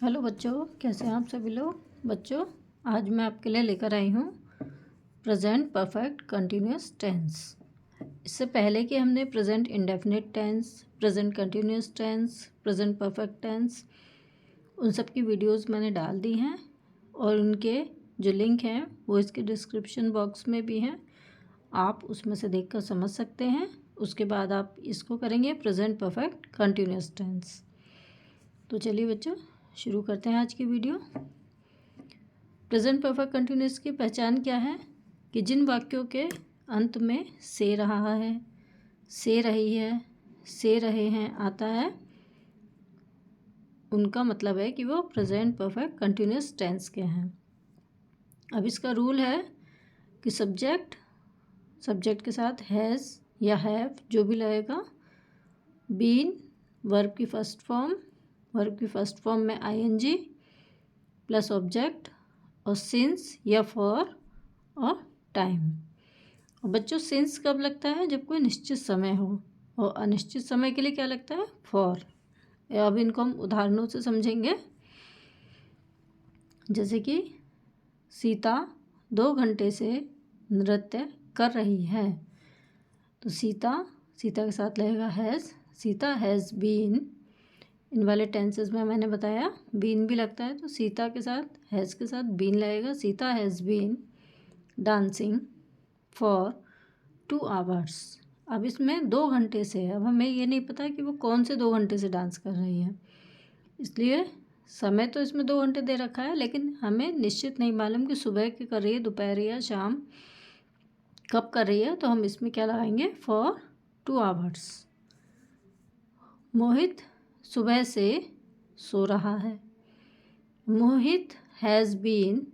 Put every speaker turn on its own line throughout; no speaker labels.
Hello बच्चों, कैसे हैं आप सभी लोग। बच्चों, आज मैं आपके लिए लेकर आई हूँ प्रेजेंट परफेक्ट कंटिन्यूअस टेंस। इससे पहले कि हमने present indefinite tense, present continuous tense, present perfect tense, उन सब की वीडियोस मैंने डाल दी हैं और उनके जो लिंक हैं वो इसके डिस्क्रिप्शन बॉक्स में भी हैं। आप उसमें से देखकर समझ सकते हैं। उसके बाद आप इसको करेंगे प्रेजेंट परफेक्ट कंटिन्यूअस टेंस। तो चलिए बच्चों, शुरू करते हैं आज की वीडियो। प्रेजेंट परफेक्ट कंटिन्यूअस की पहचान क्या है कि जिन वाक्यों के अंत में से रहा है, से रही है, से रहे हैं आता है, उनका मतलब है कि वो प्रेजेंट परफेक्ट कंटिन्यूअस टेंस के हैं। अब इसका रूल है कि सब्जेक्ट के साथ हैज़ या हैव जो भी लगेगा, बीन वर्ब की फर्स्ट फॉर्म में आईएनजी प्लस ऑब्जेक्ट, और सिंस या फॉर और टाइम। और बच्चों, सिंस कब लगता है? जब कोई निश्चित समय हो, और अनिश्चित समय के लिए क्या लगता है? फॉर। अब इनको हम उदाहरणों से समझेंगे। जैसे कि सीता 2 घंटे से नृत्य कर रही है, तो सीता के साथ लगेगा हैज़। Sita has been. इन वाले टेंसेस में मैंने बताया बीन भी लगता है, तो सीता के साथ हैज़ के साथ बीन लगेगा। Sita has been dancing for 2 hours. अब इसमें 2 घंटे से है। अब हमें ये नहीं पता कि वो कौन से 2 घंटे से डांस कर रही है, इसलिए समय तो इसमें 2 घंटे दे रखा है, लेकिन हमें निश्चित नहीं मालूम कि सुबह की कर रही है, दोपहर या शाम कब कर रही है। तो हम इसमें क्या लगाएंगे? For 2 hours. मोहित सुबह से सो रहा है। Mohit has been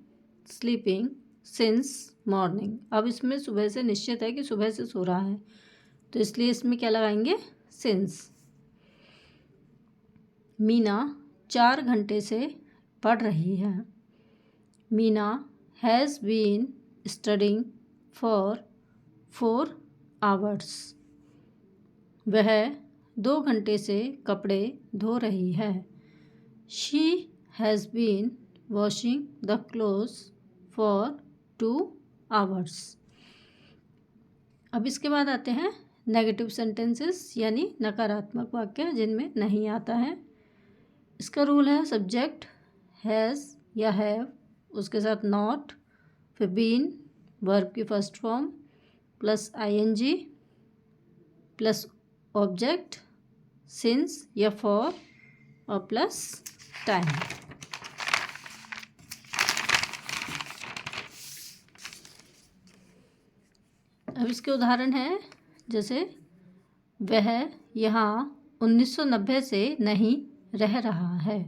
sleeping since morning. अब इसमें सुबह से निश्चित है कि सुबह से सो रहा है, तो इसलिए इसमें क्या लगाएंगे? सिंस। मीना 4 घंटे से पढ़ रही है। Meena has been studying for 4 hours. वह 2 घंटे से कपड़े धो रही है। She has been washing the clothes for 2 hours. अब इसके बाद आते हैं नेगेटिव सेंटेंसेस, यानी नकारात्मक वाक्य जिनमें नहीं आता है। इसका रूल है सब्जेक्ट हैज़ या हैव, उसके साथ नॉट, फिर बीन वर्ब की first form plus ING plus object, since या फॉर, और प्लस टाइम। अब इसके उदाहरण है, जैसे वह यहाँ 1990 से नहीं रह रहा है।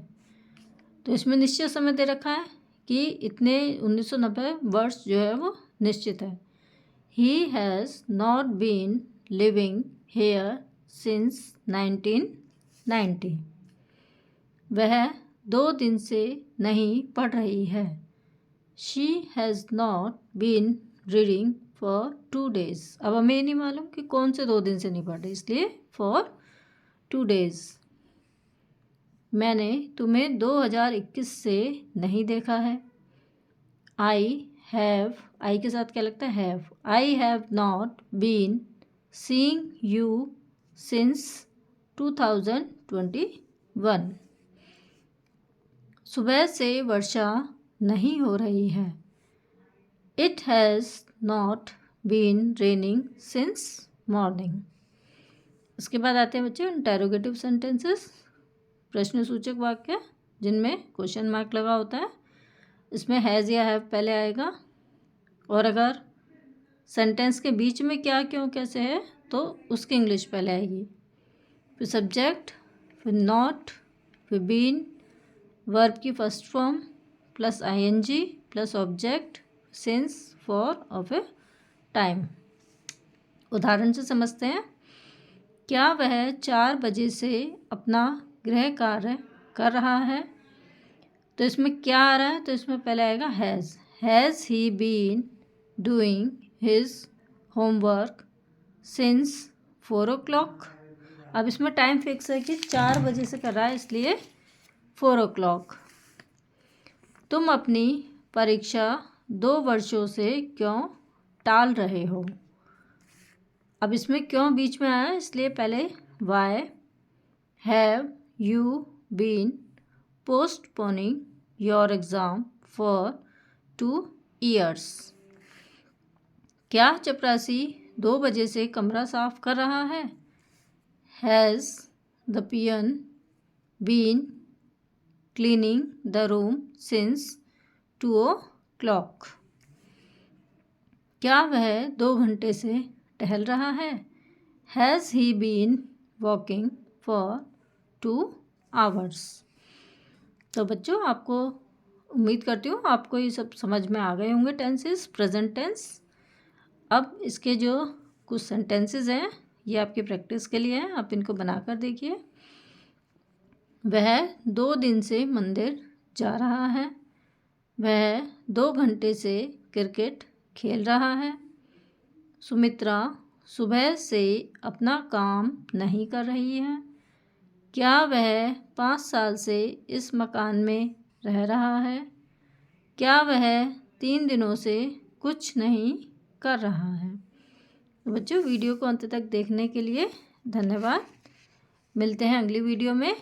तो इसमें निश्चित समय दे रखा है कि इतने 1990 वर्ष जो है वो निश्चित है। He has not been living here since 1990। वह 2 दिन से नहीं पढ़ रही है। She has not been reading for 2 days। अब हमें ये नहीं मालूम कि कौन से 2 दिन से नहीं पढ़ रही, इसलिए फॉर 2 days। मैंने तुम्हें 2021 से नहीं देखा है। आई हैव, आई के साथ क्या लगता है? Have. I have not been seeing you since 2021। सुबह से वर्षा नहीं हो रही है। It has not been raining since morning. उसके बाद आते हैं बच्चे इंटेरोगेटिव सेंटेंसेस, प्रश्नसूचक वाक्य जिनमें क्वेश्चन मार्क लगा होता है। इसमें हैज़ या हैव पहले आएगा, और अगर सेंटेंस के बीच में क्या, क्यों, कैसे है तो उसकी इंग्लिश पहले आएगी। फिर सब्जेक्ट, फिर नॉट, फिर बीन वर्ब की first form plus ING plus object, since, for और फिर टाइम। उदाहरण से समझते हैं। क्या वह 4 बजे से अपना गृह कार्य कर रहा है? तो इसमें क्या आ रहा है? तो इसमें पहले आएगा has. Has he been doing his homework since 4 o'clock। अब इसमें टाइम फिक्स है कि 4 बजे से कर रहा है, इसलिए 4 o'clock। तुम अपनी परीक्षा 2 वर्षों से क्यों टाल रहे हो। अब इसमें क्यों बीच में आया, इसलिए पहले why have you been postponing your exam for 2 years। क्या चपरासी 2 बजे से कमरा साफ कर रहा है। Has the peon been cleaning the room since 2 o'clock। क्या वह 2 घंटे से टहल रहा है। Has he been walking for 2 hours। तो बच्चों, आपको उम्मीद करती हूँ आपको ये सब समझ में आ गए होंगे टेंसेस, प्रेजेंट टेंस। अब इसके जो कुछ सेंटेंसेस हैं ये आपकी प्रैक्टिस के लिए हैं, आप इनको बनाकर देखिए। वह 2 दिन से मंदिर जा रहा है। वह 2 घंटे से क्रिकेट खेल रहा है। सुमित्रा सुबह से अपना काम नहीं कर रही है। क्या वह 5 साल से इस मकान में रह रहा है। क्या वह 3 दिनों से कुछ नहीं कर रहा है। तो बच्चों, वीडियो को अंत तक देखने के लिए धन्यवाद। मिलते हैं अगली वीडियो में।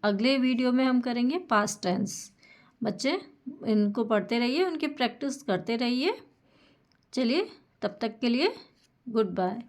अगले वीडियो में हम करेंगे पास्ट टेंस। बच्चे इनको पढ़ते रहिए, उनकी प्रैक्टिस करते रहिए। चलिए, तब तक के लिए गुड बाय।